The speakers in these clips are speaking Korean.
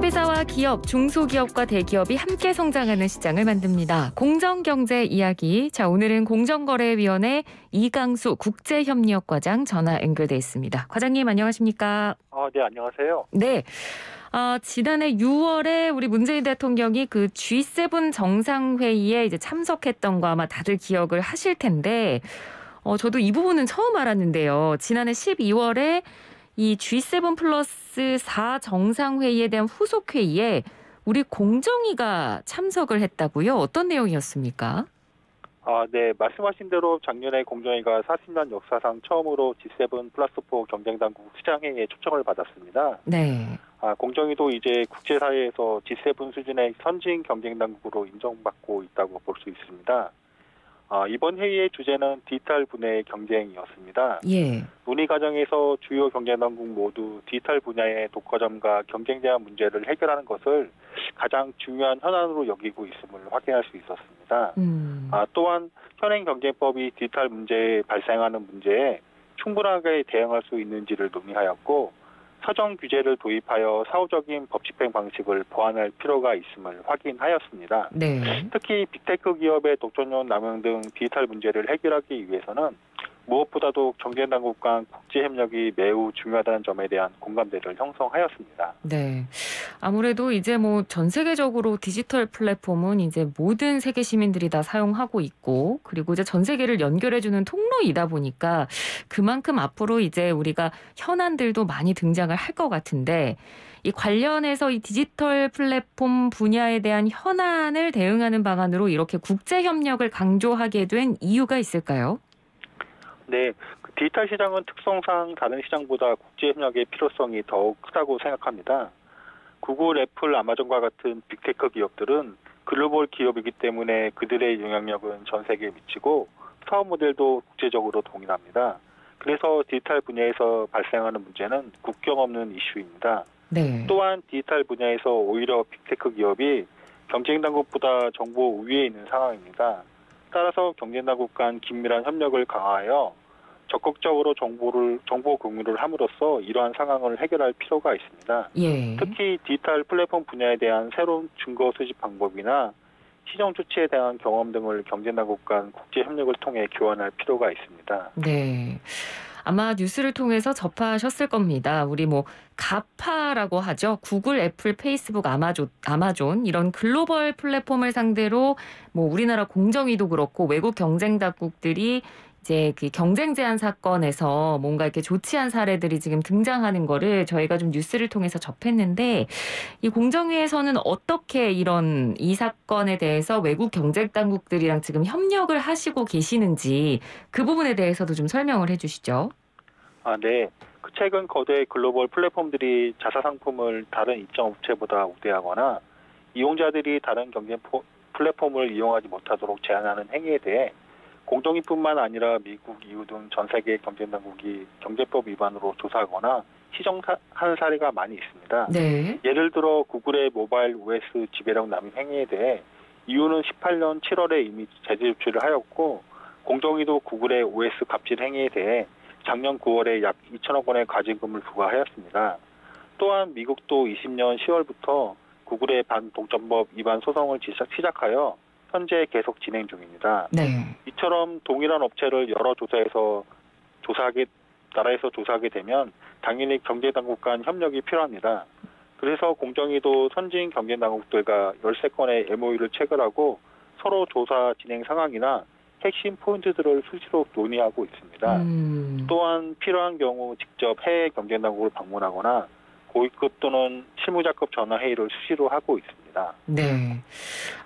소비자와 기업, 중소기업과 대기업이 함께 성장하는 시장을 만듭니다. 공정경제 이야기. 자, 오늘은 공정거래위원회 이강수 국제협력과장 전화 연결돼 있습니다. 과장님 안녕하십니까? 네, 안녕하세요. 네. 지난해 6월에 우리 문재인 대통령이 그 G7 정상회의에 이제 참석했던 거 아마 다들 기억을 하실 텐데, 저도 이 부분은 처음 알았는데요. 지난해 12월에 이 G7 플러스 4 정상회의에 대한 후속회의에 우리 공정위가 참석을 했다고요? 어떤 내용이었습니까? 네, 말씀하신 대로 작년에 공정위가 40년 역사상 처음으로 G7 플러스 4 경쟁당국 수장회의에 초청을 받았습니다. 네. 공정위도 이제 국제사회에서 G7 수준의 선진 경쟁당국으로 인정받고 있다고 볼 수 있습니다. 이번 회의의 주제는 디지털 분야의 경쟁이었습니다. 예. 논의 과정에서 주요 경쟁당국 모두 디지털 분야의 독과점과 경쟁 제한 문제를 해결하는 것을 가장 중요한 현안으로 여기고 있음을 확인할 수 있었습니다. 또한 현행 경쟁법이 디지털 문제에 발생하는 문제에 충분하게 대응할 수 있는지를 논의하였고, 사정 규제를 도입하여 사후적인 법 집행 방식을 보완할 필요가 있음을 확인하였습니다. 네. 특히 빅테크 기업의 독점력 남용 등 디지털 문제를 해결하기 위해서는 무엇보다도 경쟁당국 간 국제협력이 매우 중요하다는 점에 대한 공감대를 형성하였습니다. 네. 아무래도 이제 뭐 전 세계적으로 디지털 플랫폼은 이제 모든 세계 시민들이 다 사용하고 있고, 그리고 이제 전 세계를 연결해주는 통로이다 보니까 그만큼 앞으로 이제 우리가 현안들도 많이 등장을 할 것 같은데, 이 관련해서 이 디지털 플랫폼 분야에 대한 현안을 대응하는 방안으로 이렇게 국제협력을 강조하게 된 이유가 있을까요? 네, 디지털 시장은 특성상 다른 시장보다 국제협력의 필요성이 더욱 크다고 생각합니다. 구글, 애플, 아마존과 같은 빅테크 기업들은 글로벌 기업이기 때문에 그들의 영향력은 전 세계에 미치고 사업 모델도 국제적으로 동일합니다. 그래서 디지털 분야에서 발생하는 문제는 국경 없는 이슈입니다. 네. 또한 디지털 분야에서 오히려 빅테크 기업이 경쟁 당국보다 정보 우위에 있는 상황입니다. 따라서 경쟁당국 간 긴밀한 협력을 강화하여 적극적으로 정보 공유를 함으로써 이러한 상황을 해결할 필요가 있습니다. 예. 특히 디지털 플랫폼 분야에 대한 새로운 증거 수집 방법이나 시정 조치에 대한 경험 등을 경쟁당국 간 국제 협력을 통해 교환할 필요가 있습니다. 네. 아마 뉴스를 통해서 접하셨을 겁니다. 우리 뭐 가파라고 하죠. 구글, 애플, 페이스북, 아마존 이런 글로벌 플랫폼을 상대로 뭐 우리나라 공정위도 그렇고 외국 경쟁 당국들이 이제 그 경쟁 제한 사건에서 뭔가 이렇게 조치한 사례들이 지금 등장하는 거를 저희가 좀 뉴스를 통해서 접했는데, 이 공정위에서는 어떻게 이 사건에 대해서 외국 경쟁 당국들이랑 지금 협력을 하시고 계시는지 그 부분에 대해서도 좀 설명을 해주시죠. 네. 최근 거대 글로벌 플랫폼들이 자사 상품을 다른 입점 업체보다 우대하거나 이용자들이 다른 경쟁 플랫폼을 이용하지 못하도록 제한하는 행위에 대해 공정위뿐만 아니라 미국, EU 등 전 세계 경쟁당국이 경제법 위반으로 조사하거나 시정하는 사례가 많이 있습니다. 네. 예를 들어 구글의 모바일 OS 지배력 남용 행위에 대해 EU는 18년 7월에 이미 제재 조치를 하였고, 공정위도 구글의 OS 갑질 행위에 대해 작년 9월에 약 2천억 원의 과징금을 부과하였습니다. 또한 미국도 20년 10월부터 구글의 반독점법 위반 소송을 시작하여 현재 계속 진행 중입니다. 네. 이처럼 동일한 업체를 여러 나라에서 조사하게 되면 당연히 경제당국 간 협력이 필요합니다. 그래서 공정위도 선진 경쟁당국들과 13건의 MOU를 체결하고 서로 조사 진행 상황이나 핵심 포인트들을 수시로 논의하고 있습니다. 또한 필요한 경우 직접 해외 경쟁당국을 방문하거나 고위급 또는 실무자급 전화회의를 수시로 하고 있습니다. 네.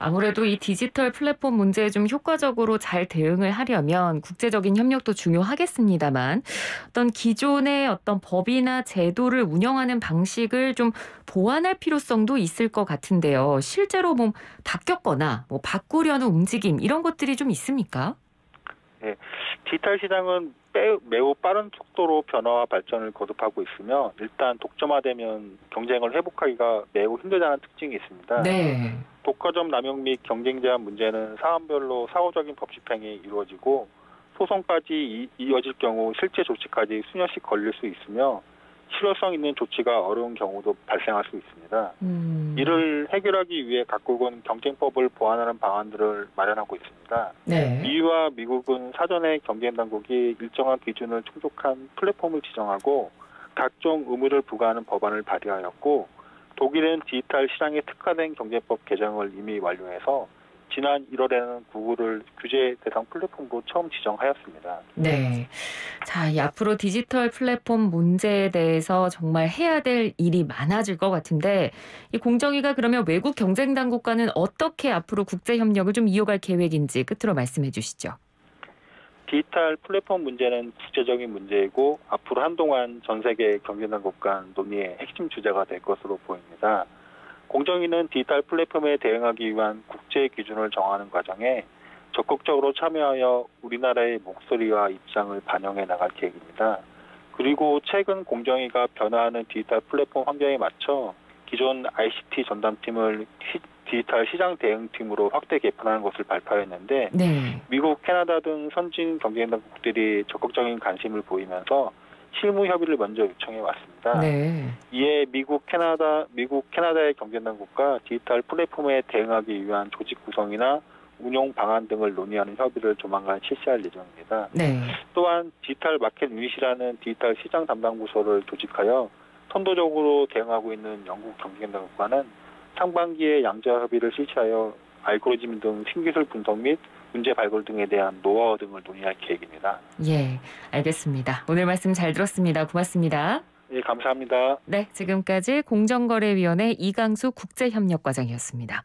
아무래도 이 디지털 플랫폼 문제에 좀 효과적으로 잘 대응을 하려면 국제적인 협력도 중요하겠습니다만, 어떤 기존의 어떤 법이나 제도를 운영하는 방식을 좀 보완할 필요성도 있을 것 같은데요. 실제로 뭐 바뀌었거나 뭐 바꾸려는 움직임 이런 것들이 좀 있습니까? 네. 디지털 시장은 매우 빠른 속도로 변화와 발전을 거듭하고 있으며, 일단 독점화되면 경쟁을 회복하기가 매우 힘들다는 특징이 있습니다. 네. 독과점 남용 및 경쟁 제한 문제는 사안별로 사후적인 법 집행이 이루어지고 소송까지 이어질 경우 실제 조치까지 수년씩 걸릴 수 있으며, 실효성 있는 조치가 어려운 경우도 발생할 수 있습니다. 이를 해결하기 위해 각국은 경쟁법을 보완하는 방안들을 마련하고 있습니다. 네. 미와 미국은 사전에 경쟁 당국이 일정한 기준을 충족한 플랫폼을 지정하고 각종 의무를 부과하는 법안을 발의하였고, 독일은 디지털 시장에 특화된 경제법 개정을 이미 완료해서 지난 1월에는 구글을 규제 대상 플랫폼으로 처음 지정하였습니다. 네. 자, 이 앞으로 디지털 플랫폼 문제에 대해서 정말 해야 될 일이 많아질 것 같은데, 이 공정위가 그러면 외국 경쟁 당국과는 어떻게 앞으로 국제 협력을 좀 이어갈 계획인지 끝으로 말씀해 주시죠. 디지털 플랫폼 문제는 국제적인 문제이고 앞으로 한동안 전 세계 경쟁 당국 간 논의의 핵심 주제가 될 것으로 보입니다. 공정위는 디지털 플랫폼에 대응하기 위한 국제 기준을 정하는 과정에 적극적으로 참여하여 우리나라의 목소리와 입장을 반영해 나갈 계획입니다. 그리고 최근 공정위가 변화하는 디지털 플랫폼 환경에 맞춰 기존 ICT 전담팀을 디지털 시장 대응팀으로 확대 개편하는 것을 발표했는데, 네. 미국, 캐나다 등 선진 경쟁 당국들이 적극적인 관심을 보이면서 실무 협의를 먼저 요청해 왔습니다. 네. 이에 미국, 캐나다의 경쟁 당국과 디지털 플랫폼에 대응하기 위한 조직 구성이나 운용 방안 등을 논의하는 협의를 조만간 실시할 예정입니다. 네. 또한 디지털 마켓 유닛이라는 디지털 시장 담당 부서를 조직하여 선도적으로 대응하고 있는 영국 경쟁 당국과는 상반기에 양자 협의를 실시하여 알고리즘 등 신기술 분석 및 문제 발굴 등에 대한 노하우 등을 논의할 계획입니다. 예, 알겠습니다. 오늘 말씀 잘 들었습니다. 고맙습니다. 예, 감사합니다. 네, 지금까지 공정거래위원회 이강수 국제협력과장이었습니다.